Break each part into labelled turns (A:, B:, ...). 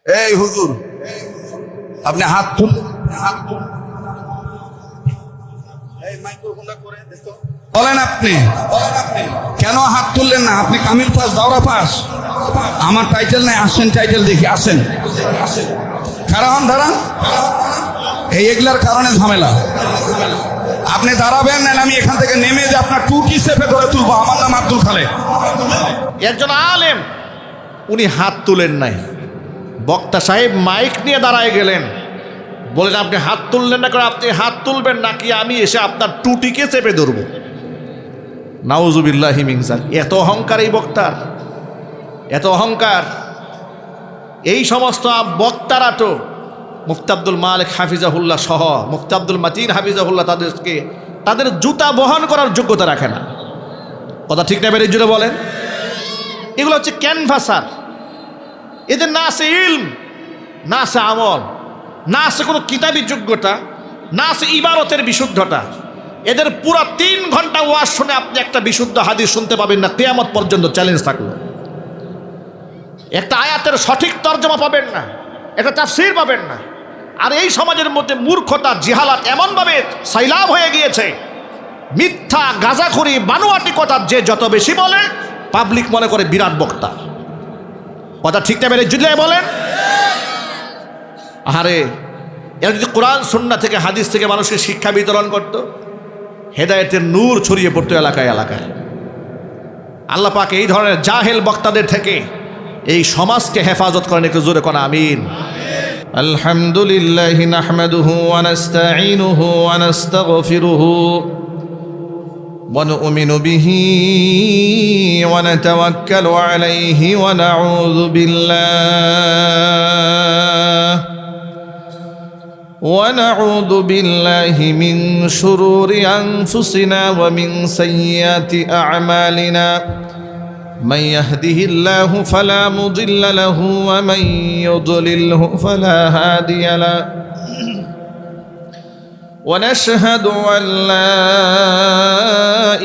A: এই হুজুর, আপনি হাত তুললেন, বলেন আপনি কেন হাত তুললেন না? আপনি কামিল পাস, দাওরা পাস, আমার টাইটেল নাই, আসেন টাইটেল দেখি, আসেন কারণ দাঁড়ান, এগুলার কারণে ঝামেলা। আপনি দাঁড়াবেন না, আমি এখান থেকে নেমে যে আপনার টুটি চেপে ধরে তুলবো। আমার নাম আব্দুল খালেক।
B: একজন আলেম, উনি হাত তুলেন নাই, বক্তা সাহেব মাইক নিয়ে দাঁড়ায় গেলেন, বলেন আপনি হাত তুললেন না, কারণ আপনি হাত তুলবেন নাকি আমি এসে আপনার টুটিকে চেপে ধরবো। নাউজুবিল্লাহি মিন যালিক। এত অহংকার এই বক্তার, এত অহংকার। এই সমস্ত বক্তারা তো মুফতি আব্দুল মালিক হাফিজাহুল্লাহ সহ মুফতি আব্দুল মাতিন হাফিজাহুল্লাহ তাদের জুতা বহন করার যোগ্যতা রাখে না। কথা ঠিক না বেরিয়ে জুড়ে বলেন? এগুলো হচ্ছে ক্যানভাসার। এদের না আছে ইলম, না আছে আমল, না আছে কোনো কিতাবী যোগ্যতা, না আছে ইবারতের বিশুদ্ধতা। এদের পুরা 3 ঘন্টা ওয়াজ শুনে আপনি একটা বিশুদ্ধ হাদিস শুনতে পাবেন না, কিয়ামত পর্যন্ত চ্যালেঞ্জ থাকলো। একটা আয়াতের সঠিক তর্জমা পাবেন না, একটা তাফসীর পাবেন না। আর এই সমাজের মধ্যে মূর্খতা, জিহালাত এমনভাবে সাইলাব হয়ে গিয়েছে, মিথ্যা, গাঁজাখুরি, বানোয়াটি কথা যে যত বেশি বলে, পাবলিক মনে করে বিরাট বক্তা। কথা ঠিক না বেরিয়ে জুড়লে বলেন? আরে এরা যদি কোরআন সুন্নাহ থেকে, হাদিস থেকে মানুষকে শিক্ষা বিতরণ করত, হেদায়েতের নূর ছড়িয়ে পড়তো এলাকায় এলাকায়। আল্লাহ পাক এই ধরনের জাহেল বক্তাদের থেকে এই সমাজকে হেফাজত করেন। একটু জোরে কোন আমিন। আলহামদুলিল্লাহি নাহমাদুহু ওয়া নাস্তাঈনুহু ওয়া নাস্তাগফিরুহু ওয়া নু'মিনু বিহি ওয়া নাতাওয়াক্কালু আলাইহি ওয়া নাউযু বিল্লাহি মিন শুরুরি আনফুসিনা ওয়া মিন সাইয়্যাতি আ'মালিনা। من يهده الله فلا مضل له ومن يضلله فلا هادي له ونشهد أن لا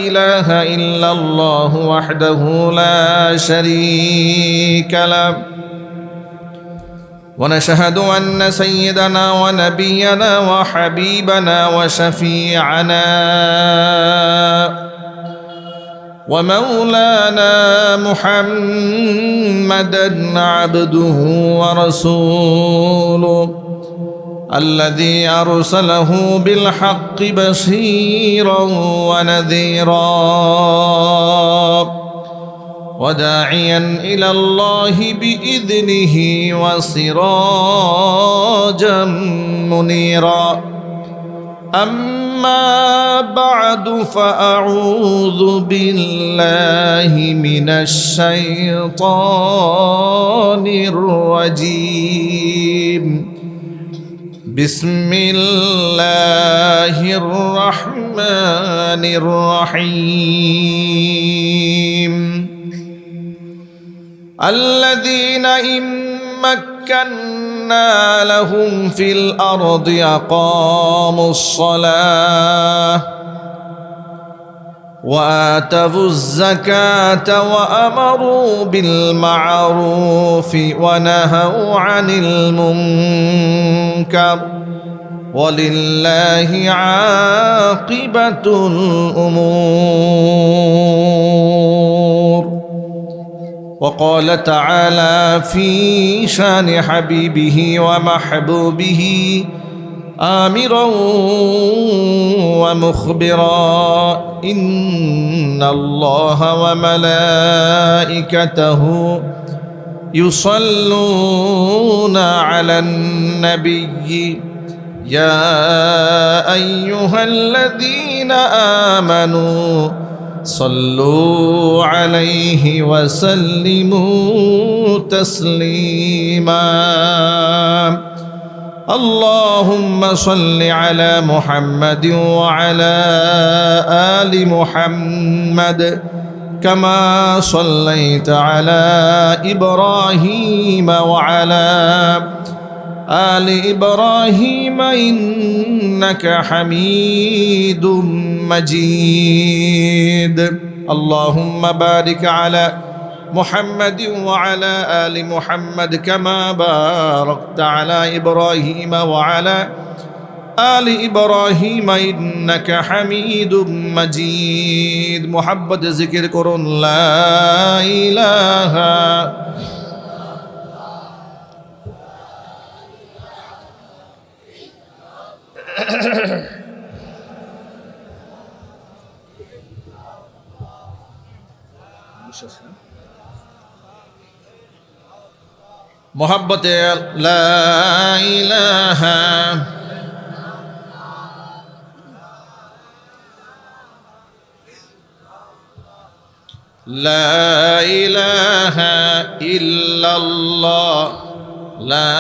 B: إله إلا الله وحده لا شريك له ونشهد أن سيدنا ونبينا وحبيبنا وشفيعنا ومولانا محمدا عبده ورسوله الذي أرسله بالحق بشيرا ونذيرا وداعيا إلى الله بإذنه وسراجا منيرا. أما بعد فأعوذ بالله من الشيطان الرجيم. بسم الله الرحمن الرحيم. الذين إن مكنا لهم في الأرض أقاموا الصلاة وآتوا الزكاة وأمروا بالمعروف ونهوا عن المنكر ولله عاقبة الأمور. وقال تعالى في شان حبيبه ومحبوبه آمرا ومخبرا إن الله وملائكته يصلون على النبي يا أيها الذين آمنوا صلوا عليه وسلموا تسليما. اللهم صل على محمد وعلى آل محمد كما صليت على إبراهيم وعلى آل إبراهيم إنك حميد مجيد. اللهم بارك على محمد وعلى آل محمد كما باركت على إبراهيم وعلى آل إبراهيم إنك حميد مجيد محبت ذكر করুন لا إله محبت لا إله لا إله إلا الله لا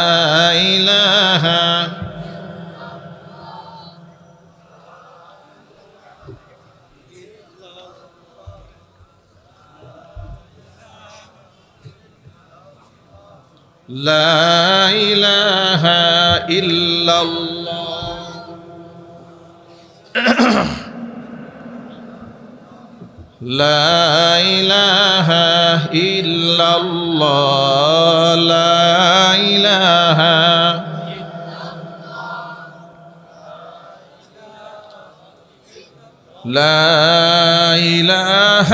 B: إله لا إله إلا الله لا إله إلا الله لا إله لا إله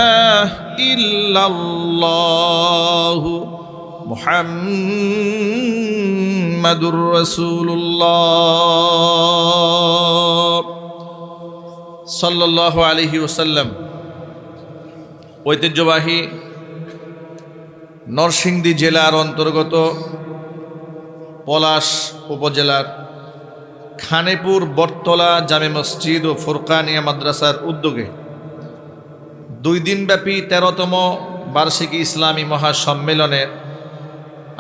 B: إلا الله মুহাম্মাদুর রাসূলুল্লাহ সাল্লাল্লাহু আলাইহি ওয়াসাল্লাম। ঐতিহ্যবাহী নরসিংদী জেলার অন্তর্গত পলাশ উপজেলার খানেপুর বটতলা জামে মসজিদ ও ফুরকানিয়া মাদ্রাসার উদ্যোগে 2 দিনব্যাপী 13তম বার্ষিকী ইসলামী মহাসম্মেলনের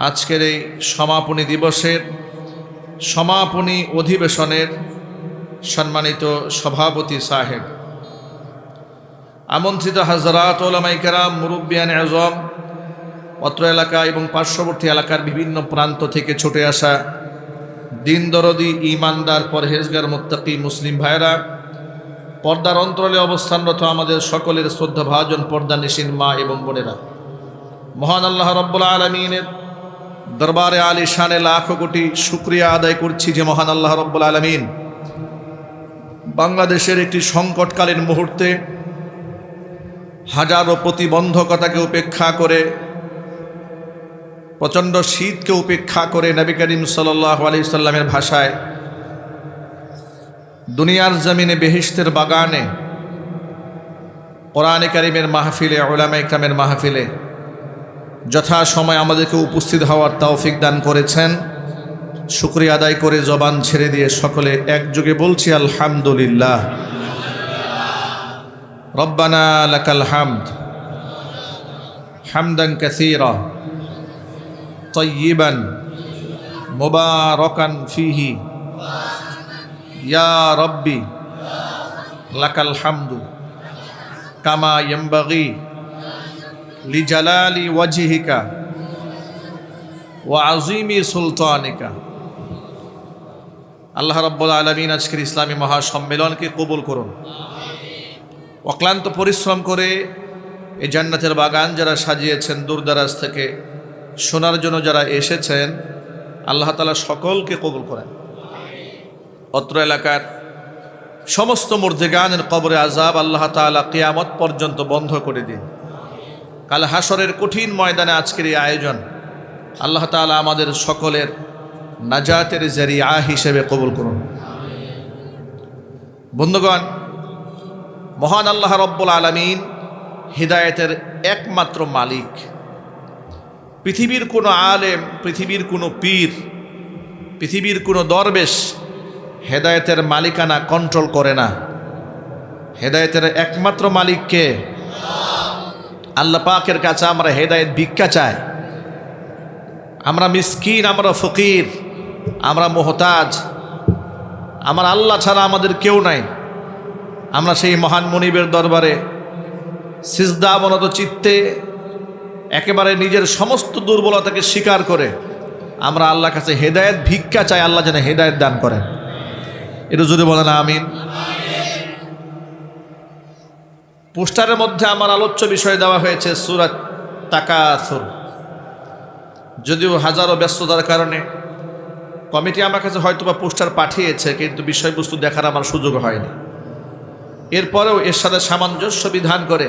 B: আজকের এই সমাপনী দিবসের সমাপনী অধিবেশনের সম্মানিত সভাপতি সাহেব, আমন্ত্রিত হাজরাত ওলামায়ে কেরাম, মুরব্বিয়ান আযম, অত্র এলাকা এবং পার্শ্ববর্তী এলাকার বিভিন্ন প্রান্ত থেকে ছুটে আসা দিন দরদি, ইমানদার, পরহেজগার, মুত্তাকি মুসলিম ভাইরা, পর্দার অন্তরালে অবস্থানরত আমাদের সকলের শ্রদ্ধাভাজন পর্দানিশীন মা এবং বোনেরা, মহান আল্লাহ রাব্বুল আলামিনের দরবারে আলিশানে লাখো কোটি শুকরিয়া আদায় করছি যে মহান আল্লাহ রাব্বুল আলামিন বাংলাদেশের একটি সংকটকালীন মুহূর্তে হাজারো প্রতিবন্ধকতাকে উপেক্ষা করে, প্রচণ্ড শীতকে উপেক্ষা করে নবী করিম সাল্লাল্লাহু আলাইহি সাল্লামের ভাষায় দুনিয়ার জমিনে বেহেশতের বাগানে কোরআনে কারীমের মাহফিলে, উলামায়ে ইকরামের মাহফিলে যথাসময়ে আমাদেরকে উপস্থিত হওয়ার তৌফিক দান করেছেন। শুকরিয়া আদায় করে জবান ছেড়ে দিয়ে সকলে একযোগে বলছি আলহামদুলিল্লাহ। রব্বানা লাকাল হামদ হামদান কাসীরা তাইয়িবান মুবারাকান ফীহি ইয়া রব্বি লাকাল হামদু কামা ইয়ানবাগি লিজালালি ওয়াজহিকা ওয়া আযীমি সুলতানিকা। আল্লাহ রাব্বুল আলামিন আজকের ইসলামী মহাসম্মেলনকে কবুল করুন। অক্লান্ত পরিশ্রম করে এই জান্নাতের বাগান যারা সাজিয়েছেন, দূরদারাজ থেকে শোনার জন্য যারা এসেছেন, আল্লাহ তাআলা সকলকে কবুল করেন। অত্র এলাকার সমস্ত মুর্দেগানের কবরে আযাব আল্লাহ তাআলা কিয়ামত পর্যন্ত বন্ধ করে দিন। কাল হাসরের কঠিন ময়দানে আজকের এই আয়োজন আল্লাহ তাআলা আমাদের সকলের নাজাতের জারিয়া হিসেবে কবুল করুন। বন্ধুগণ, মহান আল্লাহ রব্বুল আলামিন হিদায়েতের একমাত্র মালিক। পৃথিবীর কোনো আলেম, পৃথিবীর কোনো পীর, পৃথিবীর কোনো দরবেশ হেদায়েতের মালিকানা কন্ট্রোল করে না। হেদায়েতের একমাত্র মালিককে আল্লাহ পাকের কাছে আমরা হেদায়েত ভিক্ষা চাই। আমরা মিসকিন, আমরা ফকির, আমরা মুহতাজ, আমার আল্লাহ ছাড়া আমাদের কেউ নাই। আমরা সেই মহান মনিবের দরবারে সিজদা অবনত চিত্তে একেবারে নিজের সমস্ত দুর্বলতাকে স্বীকার করে আমরা আল্লাহর কাছে হেদায়েত ভিক্ষা চাই। আল্লাহ যেন হেদায়েত দান করেন। একটু যদি বলেন আমিন। পোস্টারের মধ্যে আমার আলোচ্য বিষয় দেওয়া হয়েছে সূরা তাকাসুর। যদিও হাজারো ব্যস্ততার কারণে কমিটি আমার কাছে হয়তোবা পোস্টার পাঠিয়েছে, কিন্তু বিষয়বস্তু দেখার আমার সুযোগ হয়নি। এরপরেও এর সাথে সামঞ্জস্য বিধান করে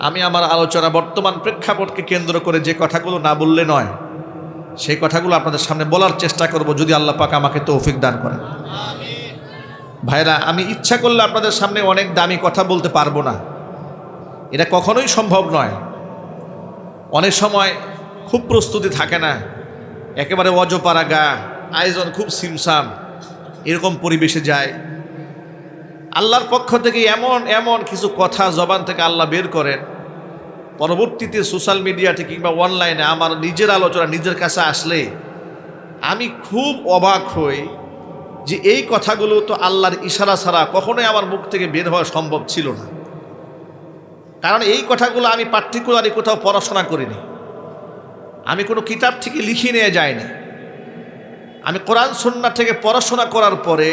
B: আমি আমার আলোচনা বর্তমান প্রেক্ষাপটকে কেন্দ্র করে যে কথাগুলো না বললে নয়, সেই কথাগুলো আপনাদের সামনে বলার চেষ্টা করব, যদি আল্লাহ পাক আমাকে তৌফিক দান করেন। ভাইরা, আমি ইচ্ছা করলে আপনাদের সামনে অনেক দামি কথা বলতে পারবো না, এটা কখনোই সম্ভব নয়। অনেক সময় খুব প্রস্তুতি থাকে না, একেবারে অজপাড়াগা, আয়োজন খুব সিমসাম, এরকম পরিবেশে যায়। আল্লাহর পক্ষ থেকে এমন এমন কিছু কথা জবান থেকে আল্লাহ বের করেন, পরবর্তীতে সোশ্যাল মিডিয়াতে কিংবা অনলাইনে আমার নিজের আলোচনা নিজের কাছে আসলে আমি খুব অবাক হই যে এই কথাগুলো তো আল্লাহর ইশারা ছাড়া কখনোই আমার মুখ থেকে বের হওয়া সম্ভব ছিল না। কারণ এই কথাগুলো আমি পার্টিকুলারলি কোথাও পড়াশোনা করিনি, আমি কোনো কিতাব থেকে লিখে নিয়ে যাইনি। আমি কোরআন সুন্নাহ থেকে পড়াশোনা করার পরে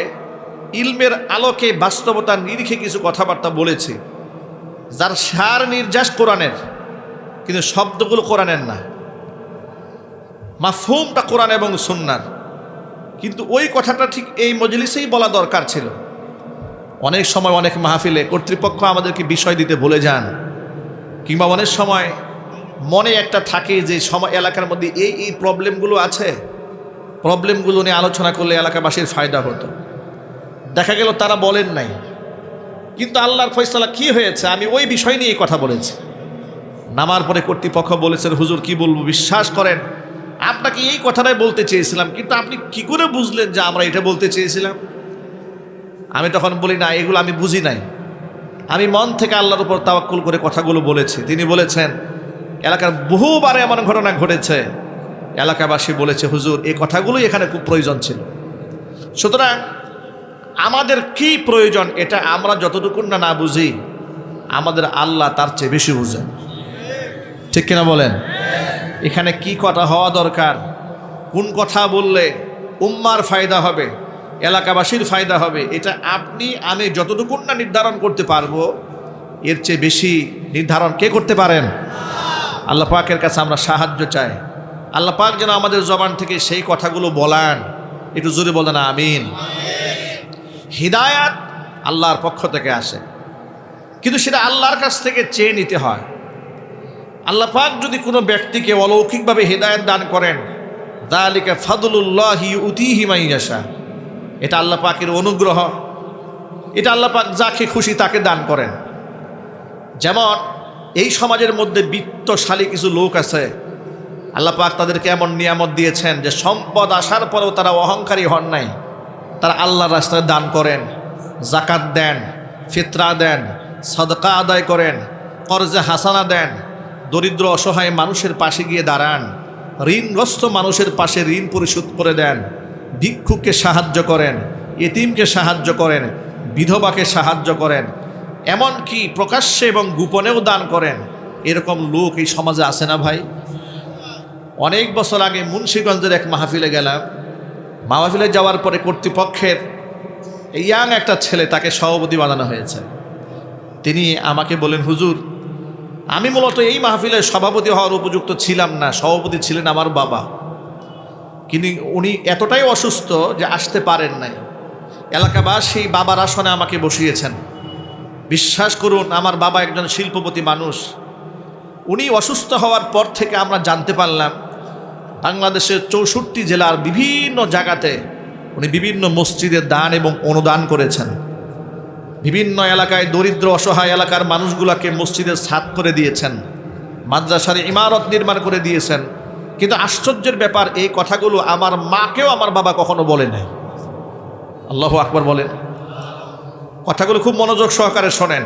B: ইলমের আলোকে বাস্তবতার নিরিখে কিছু কথাবার্তা বলেছি, যার সার নির্যাস কোরআনের, কিন্তু শব্দগুলো কোরআনের না, মাফহুমটা কোরআন এবং সুন্নাহর। কিন্তু ওই কথাটা ঠিক এই মজলিসেই বলা দরকার ছিল। অনেক সময় অনেক মাহফিলে কর্তৃপক্ষ আমাদেরকে বিষয় দিতে ভুলে যান, কিংবা অনেক সময় মনে একটা থাকে যে সময় এলাকার মধ্যে এই প্রবলেমগুলো আছে, প্রবলেমগুলো নিয়ে আলোচনা করলে এলাকাবাসীর ফায়দা হতো। দেখা গেল তারা বলেন নাই, কিন্তু আল্লাহর ফয়সালা কি হয়েছে আমি ওই বিষয় নিয়ে কথা বলেছি। নামার পরে কর্তৃপক্ষ বলেছেন, হুজুর কি বলবো, বিশ্বাস করেন আপনাকে এই কথাটাই বলতে চেয়েছিলাম, কিন্তু আপনি কি করে বুঝলেন যে আমরা এটা বলতে চেয়েছিলাম? আমি তখন বলি, না, এগুলো আমি বুঝি নাই, আমি মন থেকে আল্লাহর উপর তাওয়াক্কুল করে কথাগুলো বলেছি। তিনি বলেছেন, এলাকার বহুবার এমন ঘটনা ঘটেছে, এলাকাবাসী বলেছে হুজুর এই কথাগুলোই এখানে খুব প্রয়োজন ছিল। সুতরাং আমাদের কি প্রয়োজন এটা আমরা যতটুকু না বুঝি, আমাদের আল্লাহ তার চেয়ে বেশি বুঝেন, ঠিক কিনা বলেন? এখানে কি কথা হওয়া দরকার, কোন কথা বললে উম্মার ফায়দা হবে, এলাকাবাসীর ফায়দা হবে, এটা আপনি আমি যতটুকু না নির্ধারণ করতে পারবো, এর চেয়ে বেশি নির্ধারণ কে করতে পারেন? আল্লাহ পাকের কাছে আমরা সাহায্য চাই। আল্লাহ পাক যেন আমাদের জবান থেকে সেই কথাগুলো বলান। একটু জোরে বলেন আমিন। হিদায়াত আল্লাহর পক্ষ থেকে আসে, কিন্তু সেটা আল্লাহর কাছ থেকে চেয়ে নিতে হয়। আল্লাহ পাক যদি কোনো ব্যক্তিকে অলৌকিকভাবে হিদায়াত দান করেন, যালিকা ফাদলুল্লাহি ইউতিহি মান ইয়াশা, এটা আল্লাহ পাকের অনুগ্রহ, এটা আল্লাহ পাক যাকে খুশি তাকে দান করেন। যেমন এই সমাজের মধ্যে বিত্তশালী কিছু লোক আছে, আল্লাহ পাক তাদেরকে এমন নিয়ামত দিয়েছেন যে সম্পদ আসার পরেও তারা অহংকারী হন নাই, তারা আল্লাহর রাস্তায় দান করেন, জাকাত দেন, ফিতরা দেন, সাদকা আদায় করেন, কর্জে হাসানা দেন, দরিদ্র অসহায় মানুষের পাশে গিয়ে দাঁড়ান, ঋণগ্রস্ত মানুষের পাশে ঋণ পরিশোধ করে দেন, ভিক্ষুককে সাহায্য করেন, এতিমকে সাহায্য করেন, বিধবাকে সাহায্য করেন, এমনকি প্রকাশ্যে এবং গোপনেও দান করেন। এরকম লোক এই সমাজে আছে না ভাই? অনেক বছর আগে মুন্সিগঞ্জের এক মাহফিলে গেলাম। মাহফিলে যাওয়ার পরে কর্তৃপক্ষের ইয়াং একটা ছেলে, তাকে সভাপতি বানানো হয়েছে। তিনি আমাকে বলেন, হুজুর আমি মূলত এই মাহফিলের সভাপতি হওয়ার উপযুক্ত ছিলাম না, সভাপতি ছিলেন আমার বাবা, কিন্তু উনি এতটাই অসুস্থ যে আসতে পারেন নাই। এলাকাবাসী বাবার আসনে আমাকে বসিয়েছেন। বিশ্বাস করুন, আমার বাবা একজন শিল্পপতি মানুষ। উনি অসুস্থ হওয়ার পর থেকে আমরা জানতে পারলাম বাংলাদেশের 64 জেলার বিভিন্ন জায়গাতে উনি বিভিন্ন মসজিদে দান এবং অনুদান করেছেন। বিভিন্ন এলাকায় দরিদ্র অসহায় এলাকার মানুষগুলোকে মসজিদের ছাদ করে দিয়েছেন, মাদ্রাসার ইমারত নির্মাণ করে দিয়েছেন। কিন্তু আশ্চর্যের ব্যাপার, এই কথাগুলো আমার মাকেও আমার বাবা কখনো বলে নাই। আল্লাহু আকবার বলেন। কথাগুলো খুব মনোযোগ সহকারে শোনেন।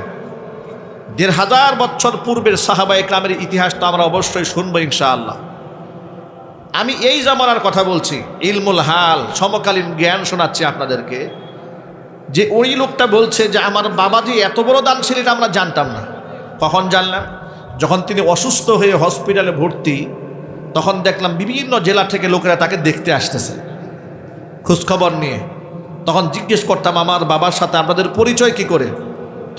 B: 1500 বছর পূর্বের সাহাবা ইকরামের ইতিহাস তো আমরা অবশ্যই শুনবো ইনশাআল্লাহ। আমি এই জামানার কথা বলছি, ইলমুল হাল, সমকালীন জ্ঞান শোনাচ্ছি আপনাদেরকে। যে ওই লোকটা বলছে যে আমার বাবা যে এত বড় দানশীল, এটা আমরা জানতাম না। কখন জানলাম? যখন তিনি অসুস্থ হয়ে হসপিটালে ভর্তি, তখন দেখলাম বিভিন্ন জেলা থেকে লোকেরা তাকে দেখতে আসতেছে খোঁজখবর নিয়ে। তখন জিজ্ঞেস করতাম আমার বাবার সাথে আপনাদের পরিচয় কি করে?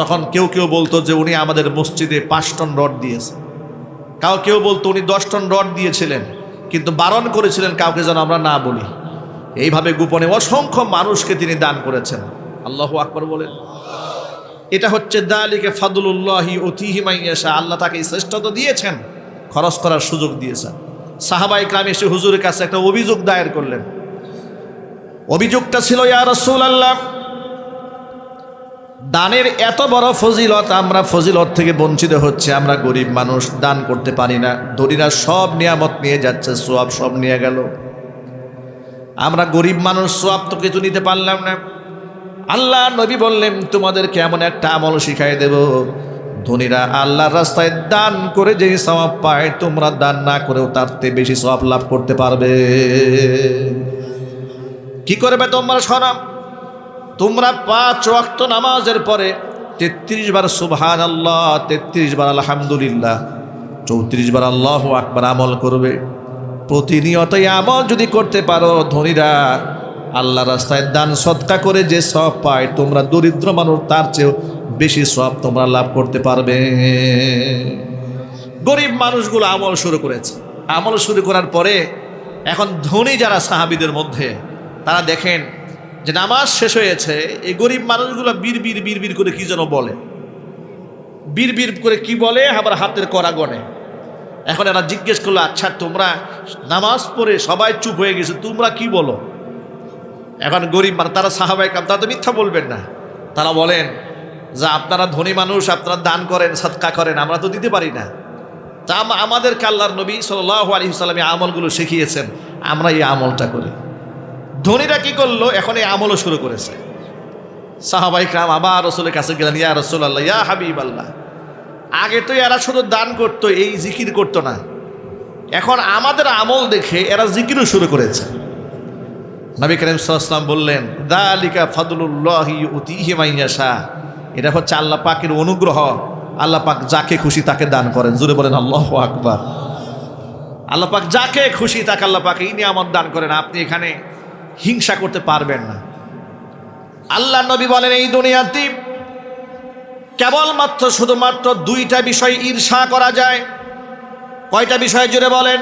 B: তখন কেউ কেউ বলতো যে উনি আমাদের মসজিদে 5 টন রড দিয়েছে। কেউ বলতো উনি 10 টন রড দিয়েছিলেন, কিন্তু বারণ করেছিলেন কাউকে যেন আমরা না বলি। এইভাবে গোপনে অসংখ্য মানুষকে তিনি দান করেছেন। আল্লাহু আকবার বলেন। এটা হচ্ছে যালিকা ফাদলুল্লাহি উতিহি মান ইয়াশা। আল্লাহ তাকে শ্রেষ্ঠত্ব দিয়েছেন, খরচ করার সুযোগ দিয়েছেন। সাহাবায়ে কেরাম এসে হুজুরের কাছে একটা অভিযোগ দায়ের করলেন। অভিযোগটা ছিল, ইয়া রাসূলুল্লাহ, দানের এত বড় ফজিলত, আমরা ফজিলত থেকে বঞ্চিত হচ্ছে। আমরা গরিব মানুষ, দান করতে পারি না। ধনীরা সব নিয়ামত নিয়ে যাচ্ছে, সওয়াব সব নিয়ে গেল। আমরা গরিব মানুষ, সওয়াব তো কিছু নিতে পারলাম না। আল্লাহ নবী বললেন, তোমাদেরকে এমন একটা আমল শিখাই দেব, ধনীরা আল্লাহর রাস্তায় দান করে যেই সওয়াব পায়, তোমরা দান না করেও তার চেয়ে বেশি সওয়াব লাভ করতে পারবে। কি করবে তোমরা? শোনো, তোমরা 5 ওয়াক্ত নামাজের পরে 33 বার সুবহানাল্লাহ, 33 বার আলহামদুলিল্লাহ, 34 বার আল্লাহু আকবার আমল করবে। প্রতিনিয়ত এই আমল যদি করতে পারো, ধনীরা আল্লাহ রাস্তায় দান সদকা করে যে সওয়াব পায়, তোমরা দরিদ্র মানুষ তার চেয়েও বেশি সওয়াব তোমরা লাভ করতে পারবে। গরিব মানুষগুলো আমল শুরু করেছে। আমল শুরু করার পরে এখন ধনী যারা সাহাবীদের মধ্যে, তারা দেখেন যে নামাজ শেষ হয়েছে, এই গরিব মানুষগুলো বীর করে কি যেন বলে, বীর করে কি বলে, আবার হাতের করা গনে। এখন এরা জিজ্ঞেস করলো, আচ্ছা তোমরা নামাজ পড়ে সবাই চুপ হয়ে গেছে, তোমরা কি বলো? এখন গরিব মানুষ, তারা সাহাবায়ে কেরাম, তারা তো মিথ্যা বলবেন না। তারা বলেন যে আপনারা ধনী মানুষ, আপনারা দান করেন, সদকা করেন, আমরা তো দিতে পারি না। তা আমাদেরকে আল্লাহর নবী সাল্লাল্লাহু আলাইহি ওয়াসাল্লাম এই আমলগুলো শিখিয়েছেন, আমরা এই আমলটা করি। ধনীরা কি করলো? এখন এই আমলও শুরু করেছে। সাহাবায়ে কেরাম আবার রাসূলের কাছে গেলেন, ইয়া রাসূলুল্লাহ, ইয়া হাবিবাল্লাহ, আগে তো এরা শুধু দান করতো, এই জিকির করতো না, এখন আমাদের আমল দেখে এরা জিকিরও শুরু করেছে। নবী করিম সাল্লাল্লাহু আলাইহি ওয়াসাল্লাম বললেন, যালিকা ফাদলুল্লাহি ইউতিহি মান ইয়াশা। এটা হচ্ছে আল্লাহ পাকের অনুগ্রহ। আল্লাহ পাক যাকে খুশি তাকে দান করেন। জোরে বলেন আল্লাহু আকবার। আল্লাহ পাক যাকে খুশি তাকে আল্লাহ পাক এই নিয়ামত দান করেন। আপনি এখানে হিংসা করতে পারবেন না। আল্লাহ নবী বলেন, এই দুনিয়াতে কেবলমাত্র শুধুমাত্র 2টা বিষয় ঈর্ষা করা যায়। কয়টা বিষয় জুড়ে বলেন?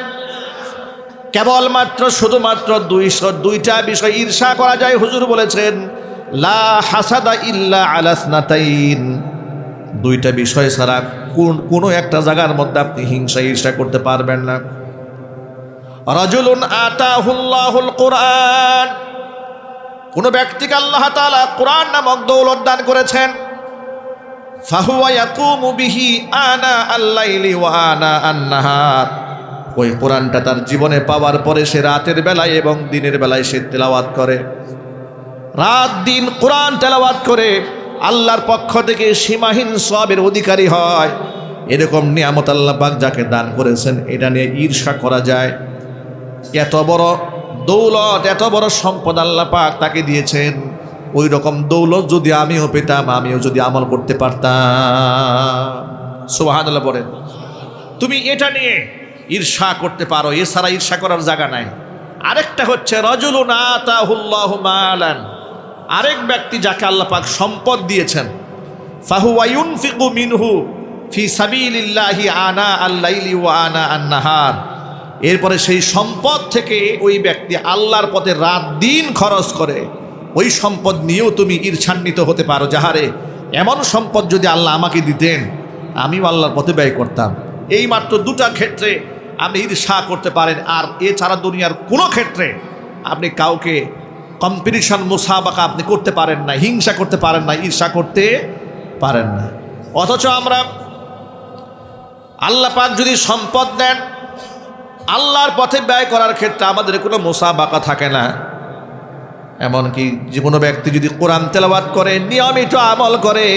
B: কেবলমাত্র শুধুমাত্র 2টা বিষয় ঈর্ষা করা যায়। হুজুর বলেছেন, লা হাসাদা ইল্লা আলা ইসনাতাইন। 2টা বিষয় ছাড়া কোনো একটা জায়গার মধ্যে আপনি হিংসা ঈর্ষা করতে পারবেন না। রাজুলুন আতাহুল্লাহুল কুরআন। কোন ব্যক্তিকে আল্লাহ তাআলা কুরআন নামক দৌলত দান করেছেন, ফাহুয়া ইয়াকুমু বিহি আনা আল-লাইলি ওয়া আনা আন-নাহার। ওই কোরআনটা তার জীবনে পাওয়ার পরে সে রাতের বেলায় এবং দিনের বেলায় সে তেলাওয়াত করে। রাত দিন কোরআন তেলাওয়াত করে আল্লাহর পক্ষ থেকে সীমাহীন সওয়াবের অধিকারী হয়। এরকম নিয়ামত আল্লাহ পাক যাকে দান করেছেন, এটা নিয়ে ঈর্ষা করা যায়? এত বড় দৌলত, এত বড় সম্পদ আল্লাহ পাক তাকে দিয়েছেন। ওই রকম দৌলত যদি আমিও পেতাম, আমিও যদি আমল করতে পারতাম। সুবহানাল্লাহ বলেন। তুমি এটা নিয়ে ঈর্ষা করতে পারো, এছাড়া ঈর্ষা করার জায়গা নাই। আরেকটা হচ্ছে রাজুলুন আতাহুল্লাহু মালান। আরেক ব্যক্তি যাকে আল্লাহ পাক সম্পদ দিয়েছেন, ফাহুয়া ইউনফিকু মিনহু ফি সাবিলিল্লাহি আনা আল-লাইলি ওয়া আনা আন-নাহার। এরপরে সেই সম্পদ থেকে ওই ব্যক্তি আল্লাহর পথে রাত দিন খরচ করে। ওই সম্পদ নিয়েও তুমি ঈর্ষান্বিত হতে পারো, যাহারে এমন সম্পদ যদি আল্লাহ আমাকে দিতেন, আমিও আল্লাহর পথে ব্যয় করতাম। এই মাত্র 2টা ক্ষেত্রে আপনি ঈর্ষা করতে পারেন। আর এছাড়া দুনিয়ার কোনো ক্ষেত্রে আপনি কাউকে কম্পিটিশন, মুসাবাকা আপনি করতে পারেন না, হিংসা করতে পারেন না, ঈর্ষা করতে পারেন না। অথচ আমরা আল্লাহ পাক যদি সম্পদ দেন, আল্লাহর পথে ব্যয় করার ক্ষেত্রে আমাদের কোনো মুসাবাকা থাকে না। এমনকি যে কোনো ব্যক্তি যদি কোরআন তেলাওয়াত করে, নিয়মিত আমল করে,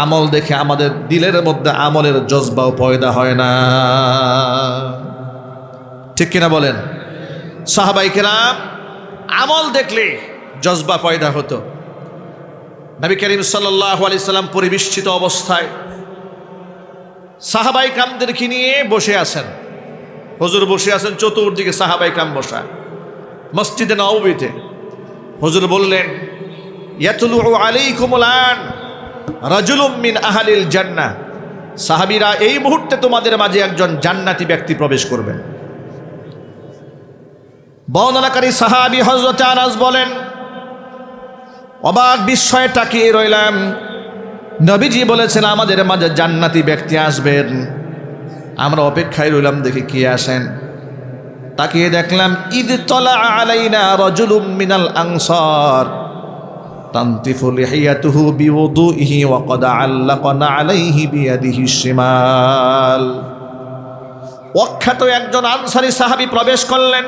B: আমল দেখে আমাদের দিলের মধ্যে আমলের জজবাও পয়দা হয় না। ঠিক কিনা বলেন? সাহাবায়ে কেরাম আমল দেখলে জজবা পয়দা হতো। নবী করিম সাল্লাল্লাহু আলাইহি সাল্লাম পরিবেষ্টিত অবস্থায় সাহাবায়ে কেরামদেরকে নিয়ে বসে আছেন। হুজুর বসে আছেন, চতুর্দিকে সাহাবায়ে কেরাম বসা মসজিদে নববীতে। হুজুর বললেন, ইয়াতলু আলাইকুমুল আন রাজুলুম মিন আহলিল জান্নাহ। সাহাবীরা এই মুহূর্তে তোমাদের মাঝে একজন জান্নাতি ব্যক্তি প্রবেশ করবেন। বর্ণনাকারী সাহাবী হযরত আনাস বলেন, অবাক বিস্ময়ে তাকিয়ে রইলাম। নবীজি বলেছেন আমাদের মাঝে জান্নাতি ব্যক্তি আসবেন। আমরা অপেক্ষায় রইলাম, দেখি কে আসেন। তাকিয়ে দেখলাম, ইদ তলা আলাইনা রাজুলুম মিনাল আনসার তানতিফু লিহিয়াতুহু বিউদুইহি ওয়া ক্বাদ আল্লাকনা আলাইহি বিয়াদিহি শিমাল। অখ্যাত একজন আনসারী সাহাবী প্রবেশ করলেন।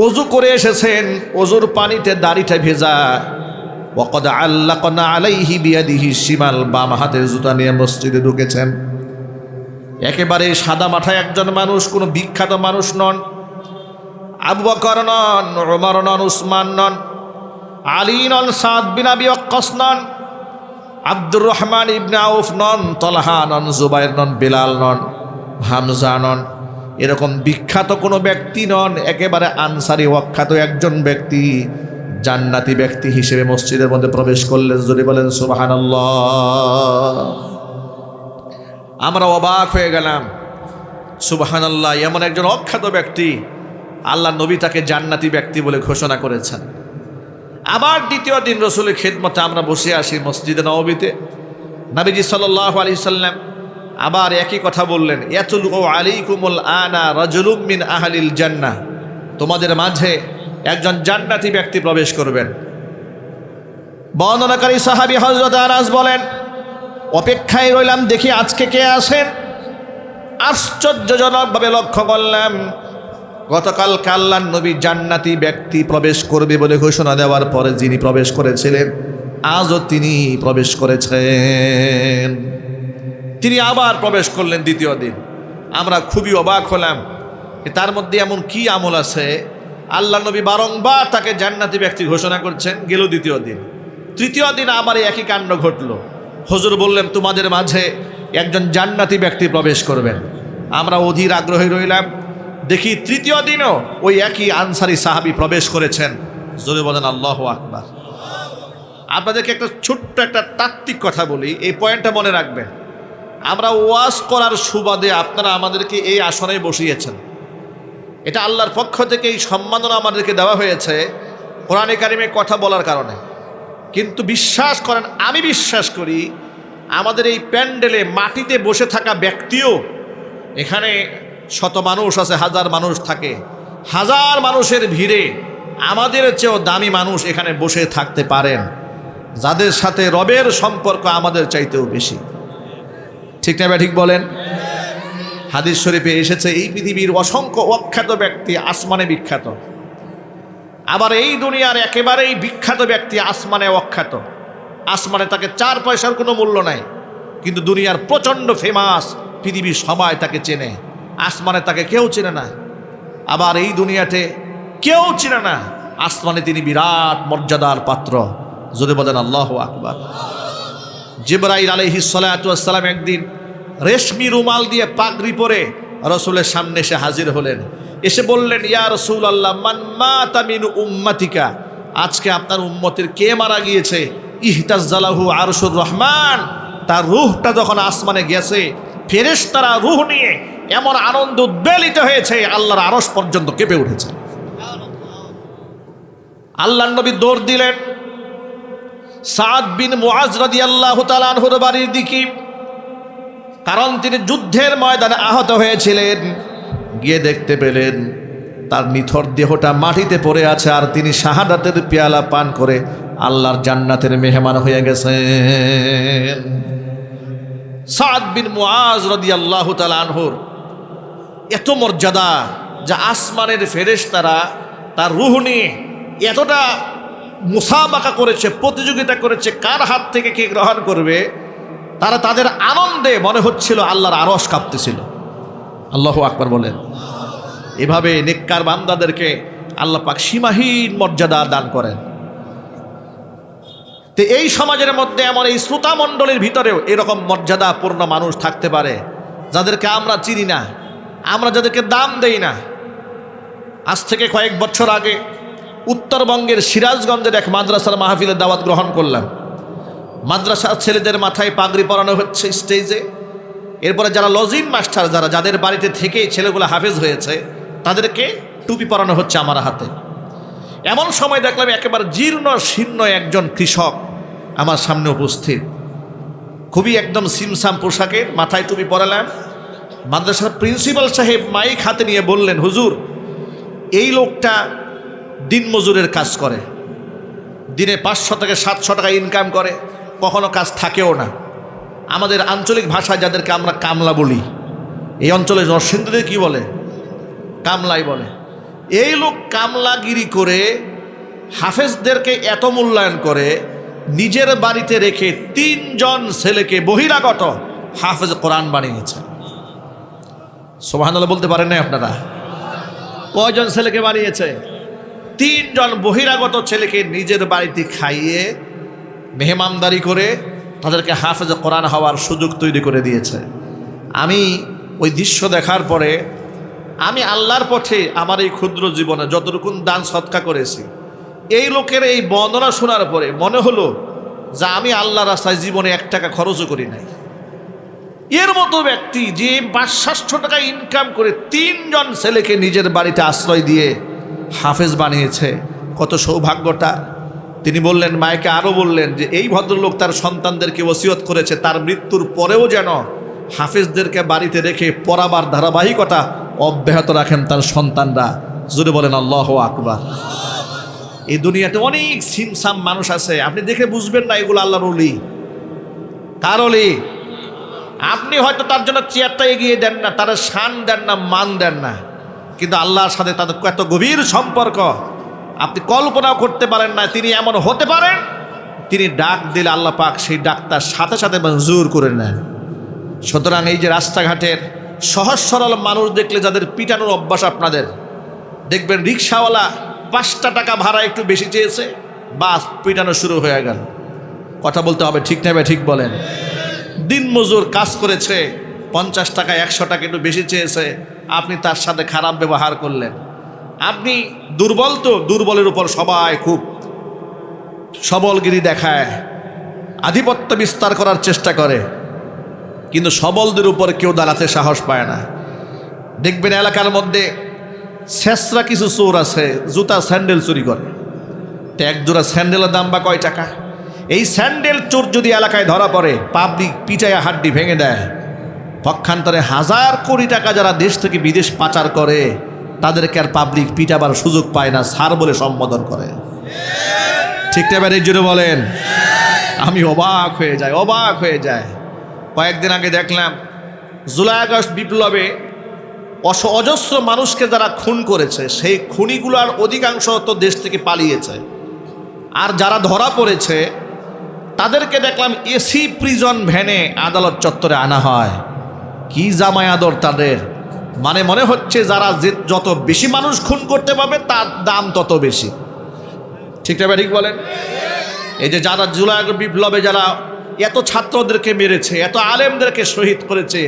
B: ওযু করে এসেছেন, ওযুর পানিতে দাড়িটা ভেজা। ওয়া ক্বাদ আল্লাকনা আলাইহি বিয়াদিহি শিমাল, বাম হাতের জুতা নিয়ে মসজিদে ঢুকেছেন। একেবারে সাদা মাথায় একজন মানুষ, কোনো বিখ্যাত মানুষ নন। আবু বকর নন, ওমর নন, উসমান নন, আলী নন, সাদ বিন আবি ওয়াক্কাস নন, আব্দুর রহমান ইবনে আউফ নন, তলহা নন, জুবাইর নন, বিলাল নন, হামজা নন। এরকম বিখ্যাত কোনো ব্যক্তি নন, একেবারে আনসারী অখ্যাত একজন ব্যক্তি জান্নাতি ব্যক্তি হিসেবে মসজিদের মধ্যে প্রবেশ করলেন। যদি বলেন সুবহানাল্লাহ। আমরা অবাক হয়ে গেলাম, সুবহানাল্লাহ, এমন একজন অখ্যাত ব্যক্তি, আল্লাহ নবী তাকে জান্নাতি ব্যক্তি বলে ঘোষণা করেছেন। আবার দ্বিতীয় দিন রসুলের খেদমতে আমরা বসে আসি মসজিদে নববীতে। নবীজি সাল্লাল্লাহু আলাইহি সাল্লাম আবার একই কথা বললেন, ইয়াতুলু আলাইকুমুল আনা রাজুলুম মিন আহলিল জান্নাহ, তোমাদের মাঝে একজন জান্নাতি ব্যক্তি প্রবেশ করবেন। বর্ণনাকারী সাহাবী হযরত আনাস বলেন, অপেক্ষায় রইলাম, দেখি আজকে কে আসেন। আশ্চর্যজনকভাবে লক্ষ্য করলাম, গতকাল আল্লাহর নবী জান্নাতি ব্যক্তি প্রবেশ করবে বলে ঘোষণা দেওয়ার পরে যিনি প্রবেশ করেছিলেন, আজও তিনি প্রবেশ করেছেন। তিনি আবার প্রবেশ করলেন দ্বিতীয় দিন। আমরা খুবই অবাক হলাম, তার মধ্যে এমন কি আমল আছে? আল্লাহ নবী বারংবার তাকে জান্নাতি ব্যক্তি ঘোষণা করছেন। গেল দ্বিতীয় দিন, তৃতীয় দিন আবার একই কাণ্ড ঘটল। হুজুর বললেন, তোমাদের মাঝে একজন জান্নাতি ব্যক্তি প্রবেশ করবেন। আমরা অধীর আগ্রহে রইলাম, দেখি তৃতীয় দিনও ওই একই আনসারী সাহাবী প্রবেশ করেছেন। জোরে বলেন আল্লাহু আকবার। আপনাদেরকে একটা ছোট্ট একটা তাত্ত্বিক কথা বলি, এই পয়েন্টটা মনে রাখবেন। আমরা ওয়াজ করার সুবাদে আপনারা আমাদেরকে এই আসনে বসিয়েছেন, এটা আল্লাহর পক্ষ থেকে এই সম্মাননা আমাদেরকে দেওয়া হয়েছে কোরআনে কারিমে কথা বলার কারণে। কিন্তু বিশ্বাস করেন, আমি বিশ্বাস করি আমাদের এই প্যান্ডেলে মাটিতে বসে থাকা ব্যক্তিও, এখানে শত মানুষ আছে, হাজার মানুষ থাকে, হাজার মানুষের ভিড়ে আমাদের চেয়েও দামি মানুষ এখানে বসে থাকতে পারেন, যাদের সাথে রবের সম্পর্ক আমাদের চাইতেও বেশি। ঠিক না ঠিক বলেন? হাদিস শরীফে এসেছে, এই পৃথিবীর অসংখ্য অখ্যাত ব্যক্তি আসমানে বিখ্যাত, আবার এই দুনিয়ার একেবারেই বিখ্যাত ব্যক্তি আসমানে অখ্যাত। আসমানে তাকে 4 পয়সার কোনো মূল্য নাই, কিন্তু দুনিয়ার প্রচণ্ড ফেমাস, পৃথিবীর সবাই তাকে চেনে। আসমানে তাকে কেউ চেনে না, আবার এই দুনিয়াতে কেউ চেনে না। আসমানে তিনি বিরাট মর্যাদার পাত্র। যদি বলেন আল্লাহু আকবার। জিবরাইল আলাইহিস সালাতু ওয়াস সালাম একদিন রেশমি রুমাল দিয়ে পাগড়ি পরে রসুলের সামনে এসে হাজির হলেন। এসে বললেন, ইয়া রাসূলুল্লাহ, মান মাতা মিন উম্মাতিকা, আজকে আপনার উম্মতের কে মারা গিয়েছে? ইহতাজ্জালাহু আরশুর রহমান, তার রূহটা যখন আসমানে গেছে, ফেরেশতারা রূহ নিয়ে এমন আনন্দ উদ্বেলিত হয়েছে, আল্লাহর আরশ পর্যন্ত কেঁপে উঠেছে। আল্লাহর নবী দৌড় দিলেন সাদ বিন মুআজ রাদিয়াল্লাহু তাআলা আনহুর বাড়ির দিকে, কারণ তিনি যুদ্ধের ময়দানে আহত হয়েছিলেন। গিয়ে দেখতে পেলেন তার নিথর দেহটা মাটিতে পড়ে আছে, আর তিনি শাহাদাতের পেয়ালা পান করে আল্লাহর জান্নাতের মেহমান হয়ে গেছেন। সাদ বিন মুআজ রাদিয়াল্লাহু তাআলা আনহুর এত মর্যাদা, যা আসমানের ফেরেশতারা তার রূহ নিয়ে এতটা মুসাবাকা করেছে, প্রতিযোগিতা করেছে, কার হাত থেকে কে গ্রহণ করবে। তারা তাদের আনন্দে মনে হচ্ছিল আল্লাহর আরশ কাঁপতেছিল। আল্লাহু আকবার বলেন। এভাবে নেককার বান্দাদেরকে আল্লাহ পাক সীমাহীন মর্যাদা দান করেন। তো এই সমাজের মধ্যে এমন এই শ্রোতা মণ্ডলীর ভিতরেও এরকম মর্যাদাপূর্ণ মানুষ থাকতে পারে, যাদেরকে আমরা চিনি না, আমরা যাদেরকে দাম দেই না। আজ থেকে কয়েক বছর আগে উত্তরবঙ্গের সিরাজগঞ্জের এক মাদ্রাসার মাহফিলের দাওয়াত গ্রহণ করলাম। মাদ্রাসার ছেলেদের মাথায় পাগড়ি পরানো হচ্ছে স্টেজে। এরপরে যারা লজিন মাস্টার, যাদের বাড়িতে থেকেই ছেলেগুলো হাফেজ হয়েছে, তাদেরকে টুপি পরানো হচ্ছে আমার হাতে। এমন সময় দেখলাম একেবারে জীর্ণ শীর্ণ একজন কৃষক আমার সামনে উপস্থিত, খুবই একদম সিমসাম পোশাকে, মাথায় টুপি পরালাম। মাদ্রাসার প্রিন্সিপাল সাহেব মাইক হাতে নিয়ে বললেন, হুজুর, এই লোকটা দিনমজুরের কাজ করে, দিনে 500 থেকে 700 টাকা ইনকাম করে, কখনো কাজ থাকেও না। আমাদের আঞ্চলিক ভাষায় যাদেরকে আমরা কামলা বলি, এই অঞ্চলে নরসিংদীদের কি বলে? কামলাই বলে। এই লোক কামলাগিরি করে হাফেজদেরকে এত মূল্যায়ন করে নিজের বাড়িতে রেখে 3 জন ছেলেকে বহিরাগত হাফেজ কোরআন বানিয়েছে। সুবহানাল্লাহ বলতে পারেন না আপনারা? কয়জন ছেলেকে বানিয়েছে? 3 জন বহিরাগত ছেলেকে নিজের বাড়িতে খাইয়ে মেহমানদারি করে তাদেরকে হাফেজ কোরআন হওয়ার সুযোগ তৈরি করে দিয়েছে। আমি ওই দৃশ্য দেখার পরে আমি আল্লাহর পথে আমার এই ক্ষুদ্র জীবনে যতটুকুন দান সৎকা করেছি, এই লোকের এই বর্ণনা শোনার পরে মনে হলো যে আমি আল্লাহর রাস্তায় জীবনে 1 টাকা খরচও করি নাই। এর মতো ব্যক্তি যে 500 টাকা ইনকাম করে 3 জন ছেলেকে নিজের বাড়িতে আশ্রয় দিয়ে হাফেজ বানিয়েছে, কত সৌভাগ্যটা। তিনি বললেন, মায়েকে আরও বললেন যে এই ভদ্রলোক তার সন্তানদেরকে ওসিয়ত করেছে তার মৃত্যুর পরেও যেন হাফেজদেরকে বাড়িতে রেখে পড়াবার ধারাবাহিকতা অব্যাহত রাখেন তার সন্তানরা। জোরে বলেন আল্লাহু আকবার। এই দুনিয়াতে অনেক সিমসাম মানুষ আছে, আপনি দেখে বুঝবেন না এগুলো আল্লাহর ওলি। কার ওলি? আপনি হয়তো তার জন্য চেয়ারটা এগিয়ে দেন না, তার শান দেন না, মান দেন না, কিন্তু আল্লাহর সাথে তাদের এত গভীর সম্পর্ক আপনি কল্পনাও করতে পারেন না। তিনি এমন হতে পারেন, তিনি ডাক দিলে আল্লাহ পাক সেই ডাকটার সাথে সাথে মঞ্জুর করে নেন। সুতরাং এই যে রাস্তাঘাটের সহজ সরল মানুষ দেখলে যাদের পিটানোর অভ্যাস আপনাদের, দেখবেন রিক্সাওয়ালা 5টা টাকা ভাড়া একটু বেশি চেয়েছে, বাস পিটানো শুরু হয়ে গেল। কথা বলতে হবে, ঠিক নেবে ঠিক বলেন। দিনমজুর কাজ করেছে, 50 টাকা 100 টাকা একটু বেশি চেয়েছে, আপনি তার সাথে খারাপ ব্যবহার করলেন। আপনি দুর্বল, তো দুর্বলের উপর সবাই খুব সবলগিরি দেখায়, আধিপত্য বিস্তার করার চেষ্টা করে, কিন্তু সবলদের উপর কেউ দাঁড়াতে সাহস পায় না। দেখবেন এলাকার মধ্যে শেষরা কিছু চোর আছে, জুতা স্যান্ডেল চুরি করে। তো 1 জোড়া স্যান্ডেলের দাম বা কয় টাকা? এই স্যান্ডেল চোর যদি এলাকায় ধরা পড়ে, পাবলিক পিটাইয়া হাড্ডি ভেঙে দেয়। পক্ষান্তরে 1000 কোটি টাকা যারা দেশ থেকে বিদেশ পাচার করে, তাদেরকে আর পাবলিক পিটাবার সুযোগ পায় না, স্যার বলে সম্বোধন করে। ঠিক এবার এই জন্য বলেন, আমি অবাক হয়ে যায়। কয়েকদিন আগে দেখলাম জুলাই আগস্ট বিপ্লবে অজস্র মানুষকে যারা খুন করেছে, সেই খুনিগুলোর অধিকাংশ তো দেশ থেকে পালিয়েছে। আর যারা ধরা পড়েছে তাদেরকে দেখলাম এসি প্রিজন ভ্যানে আদালত চত্বরে আনা হয়। কি জামাই আদর তাদের! মানে মনে হচ্ছে যারা যত বেশি মানুষ খুন করতে পারবে তার দাম তত বেশি। ঠিক না ঠিক বলেন? এই যে যারা জুলাই বিপ্লবে যারা এত ছাত্রদেরকে মেরেছে, এত আলেমদেরকে শহীদ করেছে,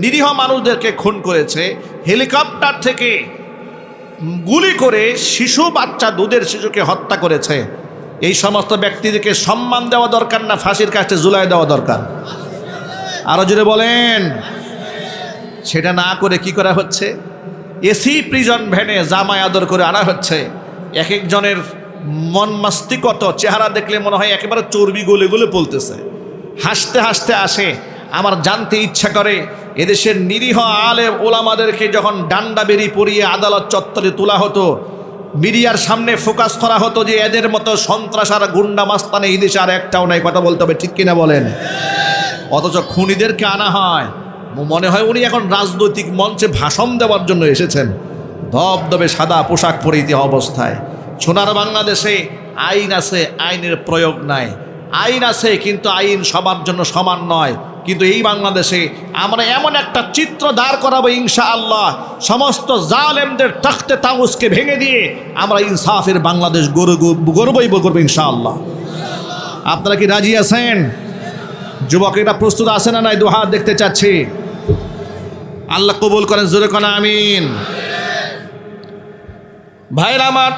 B: নিরীহ মানুষদেরকে খুন করেছে, হেলিকপ্টার থেকে গুলি করে শিশু বাচ্চা, দুধের শিশুকে হত্যা করেছে, এই সমস্ত ব্যক্তিদেরকে সম্মান দেওয়া দরকার না ফাঁসির কাছে ঝুলাই দেওয়া দরকার? আরো জোরে বলেন। সেটা না করে কি করা হচ্ছে? এসি প্রিজন ভ্যানে জামাই আদর করে আনা হচ্ছে। এক একজনের মন মাস্তিকত চেহারা দেখলে মনে হয় একেবারে চর্বি গলে গলে পলতেছে। হাসতে হাসতে আসে। আমার জানতে ইচ্ছা করে এদেশের নিরীহ আলেম ওলামাদেরকে যখন ডান্ডা বেরি পরিয়ে আদালত চত্বরে তোলা হতো, মিডিয়ার সামনে ফোকাস করা হতো যে এদের মতো সন্ত্রাস আর গুন্ডা মাস্তানে এই দেশে আর একটাও নাই। কথা বলতে হবে, ঠিক কিনা বলেন? অথচ খুনিদেরকে আনা হয়, মনে হয় উনি এখন রাজনৈতিক মঞ্চে ভাষণ দেওয়ার জন্য এসেছেন, ধবধবে সাদা পোশাক পরিহিত অবস্থায়। সোনার বাংলাদেশে আইন আছে, আইনের প্রয়োগ নাই। আইন আছে কিন্তু আইন সবার জন্য সমান নয়। কিন্তু এই বাংলাদেশে আমরা এমন একটা চিত্র দাঁড় করাবো ইনশাআল্লাহ, সমস্ত জালেমদের তখতে তাগুসকে ভেঙে দিয়ে আমরা ইনসাফের বাংলাদেশ গর্বই করবো ইনশাআল্লাহ। আপনারা কি রাজি আছেন? যুবকেরা প্রস্তুত আছে না নাই? দুহাত দেখতে চাচ্ছি। আল্লাহ কবুল করেন, জোরে কোন আমিন। ভাইরা আমার,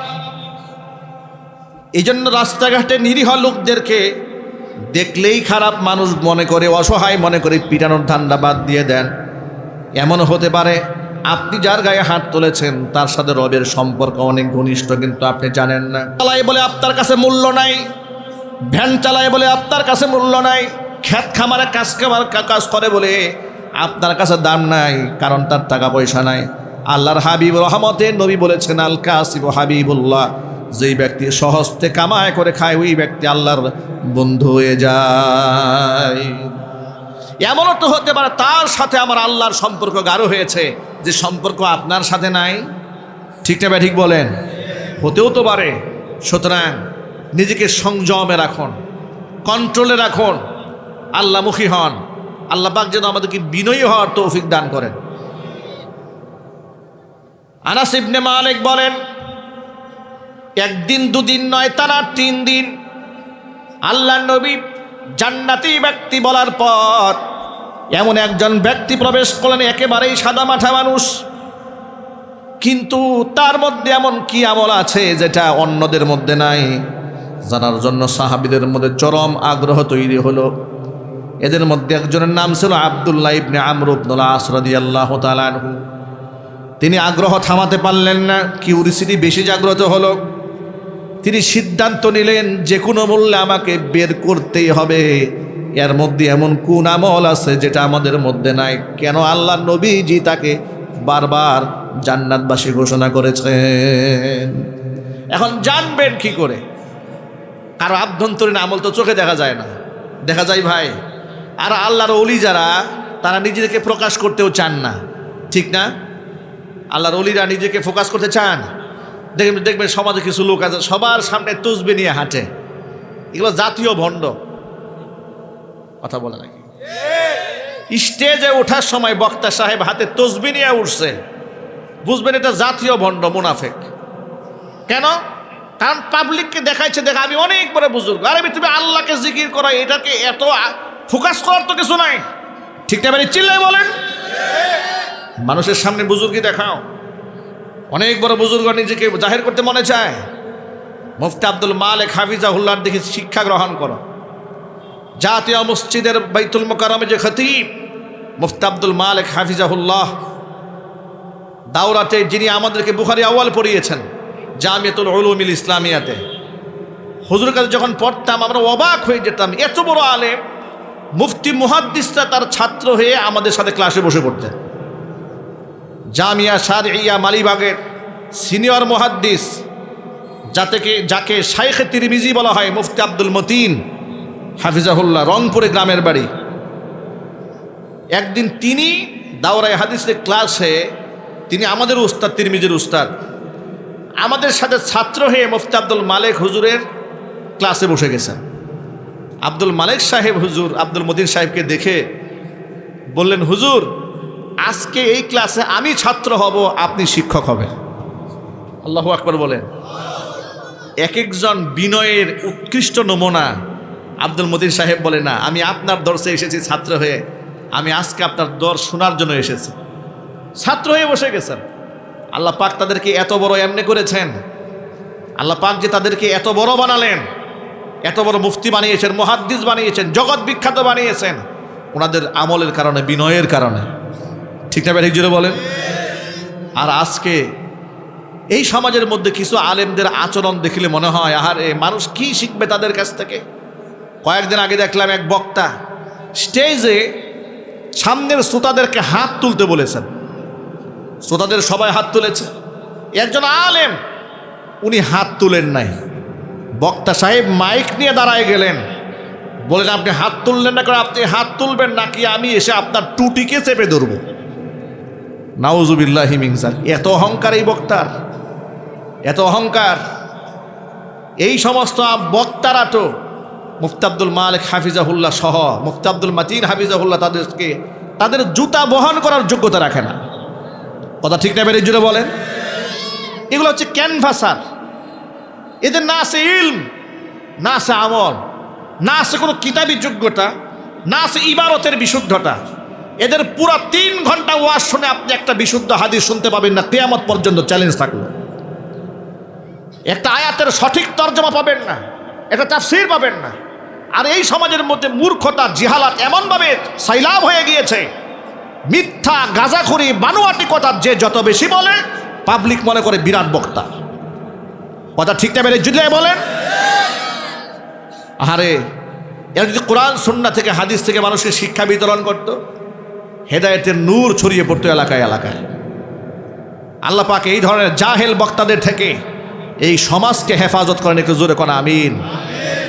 B: এই জন্য রাস্তাঘাটে নিরীহ লোকদেরকে দেখলেই খারাপ মানুষ মনে করে, অসহায় মনে করে পিটানোর ধান্দা বাদ দিয়ে দেন। এমন হতে পারে আপনি যার গায়ে হাত তুলেছেন তার সাথে রবের সম্পর্ক অনেক ঘনিষ্ঠ, কিন্তু আপনি জানেন না। চালায় বলে আপনার কাছে মূল্য নাই, ভ্যান চালায় বলে আপনার কাছে মূল্য নাই, ক্ষেত খামারে কাজ করে বলে আপনার কাছে দাম নাই, কারণ তার টাকা পয়সা নাই। আল্লাহর হাবিব রহমতের নবী বলেছেন, আল কাসিব হাবিবুল্লাহ, যেই ব্যক্তি সহজতে কামায় করে খায় ওই ব্যক্তি আল্লাহর বন্ধু হয়ে যায়। এমনও তো হতে পারে তার সাথে আমার আল্লাহর সম্পর্ক গাঢ় হয়েছে, যে সম্পর্ক আপনার সাথে নাই। ঠিক না ঠিক বলেন? হতেও তো পারে। সুতরাং নিজেকে সংযমে রাখুন, কন্ট্রোলে রাখুন, আল্লাহমুখী হন। আল্লাহ পাক যেন আমাদেরকে বিনয়ী হওয়ার তৌফিক দান করেন। আনাস ইবনে মালিক বলেন, একদিন দুদিন নয়, টানা 3 দিন আল্লাহর নবী জান্নাতি ব্যক্তি বলার পর এমন একজন ব্যক্তি প্রবেশ করলেন, একেবারেই সাদা মাঠা মানুষ, কিন্তু তার মধ্যে এমন কি আমল আছে যেটা অন্যদের মধ্যে নাই। জানার জন্য সাহাবীদের মধ্যে চরম আগ্রহ তৈরি হলো। এদের মধ্যে একজনের নাম ছিল আব্দুল্লাহ ইবনে আমর ইবনুল আস রাদিয়াল্লাহু তাআলা আনহু। তিনি আগ্রহ থামাতে পারলেন না, কিউরিসিটি বেশি জাগ্রত হলো। তিনি সিদ্ধান্ত নিলেন, যে কোনো মূল্যে আমাকে বের করতেই হবে, এর মধ্যে এমন কোন আমল আছে যেটা আমাদের মধ্যে নাই। কেন আল্লাহ নবীজি তাকে বারবার জান্নাতবাসী ঘোষণা করেছেন। এখন জানবেন কি করে? কারো আভ্যন্তরীণ আমল তো চোখে দেখা যায় না, দেখা যায় ভাই। আর আল্লাহর ওলি যারা, তারা নিজেকে প্রকাশ করতেও চান না, ঠিক না? আল্লাহর ওলিরা নিজেকে ফোকাস করতে চান। দেখবেন সমাজে কিছু লোক আছে সবার সামনে তসবিহ নিয়ে হাঁটে, এগুলো জাতীয় ভণ্ড। কথা বলে নাকি? স্টেজে ওঠার সময় বক্তা সাহেব হাতে তসবিহ নিয়ে উঠছে, বুঝবেন এটা জাতীয় ভণ্ড, মুনাফেক। কেন? কারণ পাবলিককে দেখাইছে, দেখা আমি অনেক বড় বুজুর্গ। আরে তুমি আল্লাহকে জিকির করা, এটাকে এত ফোকাস করার তো কিছু নাই। ঠিক না? মানে চিল্লাই বলেন, মানুষের সামনে বুজুর্গি দেখাও। অনেক বড় বুজুর্গ নিজেকে জাহির করতে মনে চায়। মুফতি আব্দুল মালিক হাফিজাহুল্লাহর দেখে শিক্ষা গ্রহণ করো। জাতীয় মসজিদের বাইতুল মুকাররমে যে খতিব মুফতি আব্দুল মালিক হাফিজাহুল্লাহ, দাওরাতে যিনি আমাদেরকে বুখারী আউয়াল পড়িয়েছেন জামিয়াতুল উলুমিল ইসলামিয়াতে, হুজুরের কাছে যখন পড়তাম আমরা অবাক হয়ে যেতাম। এত বড় আলেম, মুফতি মুহাদ্দিসরা তার ছাত্র হয়ে আমাদের সাথে ক্লাসে বসে পড়তেন। জামিয়া শারঈয়া মালিবাগের সিনিয়র মুহাদ্দিস, যাকে শাইখে তিরমিজি বলা হয়, মুফতি আব্দুল মতিন হাফিজাহুল্লাহ, রংপুরে গ্রামের বাড়ি। একদিন তিনি দাওরায়ে হাদিসের ক্লাসে, তিনি আমাদের উস্তাদ, তিরমিজির উস্তাদ, আমাদের সাথে ছাত্র হয়ে মুফতি আব্দুল মালিক হুজুরের ক্লাসে বসে গেছেন। আব্দুল মালিক সাহেব হুজুর আব্দুল মতিন সাহেবকে দেখে বললেন, হুজুর আজকে এই ক্লাসে আমি ছাত্র হব, আপনি শিক্ষক হবেন। আল্লাহু আকবার বলেন। এক একজন বিনয়ের উৎকৃষ্ট নমুনা। আব্দুল মতিন সাহেব বলে, না আমি আপনার দর্শে এসেছি ছাত্র হয়ে, আমি আজকে আপনার দর্শ শোনার জন্য এসেছি। ছাত্র হয়ে বসে গেছেন। আল্লাহ পাক তাদেরকে এত বড় এমনি করেছেন, আল্লাহ পাক যে তাদেরকে এত বড় বানালেন, এত বড় মুফতি বানিয়েছেন, মুহাদ্দিস বানিয়েছেন, জগৎ বিখ্যাত বানিয়েছেন, ওনাদের আমলের কারণে, বিনয়ের কারণে। ঠিক না? ঠিক জোরে বলেন। আর আজকে এই সমাজের মধ্যে কিছু আলেমদের আচরণ দেখলে মনে হয়, আহারে মানুষ কি শিখবে তাদের কাছ থেকে। কয়েকদিন আগে দেখলাম এক বক্তা স্টেজে সামনের শ্রোতাদেরকে হাত তুলতে বলেছেন। শ্রোতাদের সবাই হাত তুলেছে, একজন আলেম উনি হাত তুলেন নাই। বক্তা সাহেব মাইক নিয়ে দাঁড়ায় গেলেন, বলেন আপনি হাত তুললেন না, কারণ আপনি হাত তুলবেন নাকি আমি এসে আপনার টুটিকে চেপে ধরবো। নাউজুবিল্লাহি মিন যালিক। এত অহংকার এই বক্তার, এত অহংকার। এই সমস্ত বক্তারা তো মুফতি আব্দুল মালিক হাফিজাহুল্লাহ সহ মুফতি আব্দুল মতিন হাফিজাহুল্লাহ তাদের জুতা বহন করার যোগ্যতা রাখে না। কথা ঠিক না? বেরিয়ে জুড়ে বলেন। এগুলো হচ্ছে ক্যানভাসার। এদের না আছে ইলম, না আছে আমল, না আছে কোনো কিতাবী যোগ্যতা, না আছে ইবারতের বিশুদ্ধতা। এদের পুরা 3 ঘন্টা ওয়াজ শুনে আপনি একটা বিশুদ্ধ হাদিস শুনতে পাবেন না, কিয়ামত পর্যন্ত চ্যালেঞ্জ থাকলো। একটা আয়াতের সঠিক তর্জমা পাবেন না, একটা তাফসীর পাবেন না। আর এই সমাজের মধ্যে মূর্খতা জিহালাত এমনভাবে সাইলাব হয়ে গিয়েছে, মিথ্যা গাঁজাখুরি বানোয়াটি কথা যে যত বেশি বলে পাবলিক মনে করে বিরাট বক্তা। কথা ঠিক না বেড়ে জুড়ে বলেন? আরে এরা যদি কোরআন সুন্নাহ থেকে হাদিস থেকে মানুষকে শিক্ষা বিতরণ করত, হেদায়েতের নূর ছড়িয়ে পড়তো এলাকায় এলাকায়। আল্লাহ পাক এই ধরনের জাহেল বক্তাদের থেকে এই সমাজকে হেফাজত করেন, একটু জোরে কোন আমিন।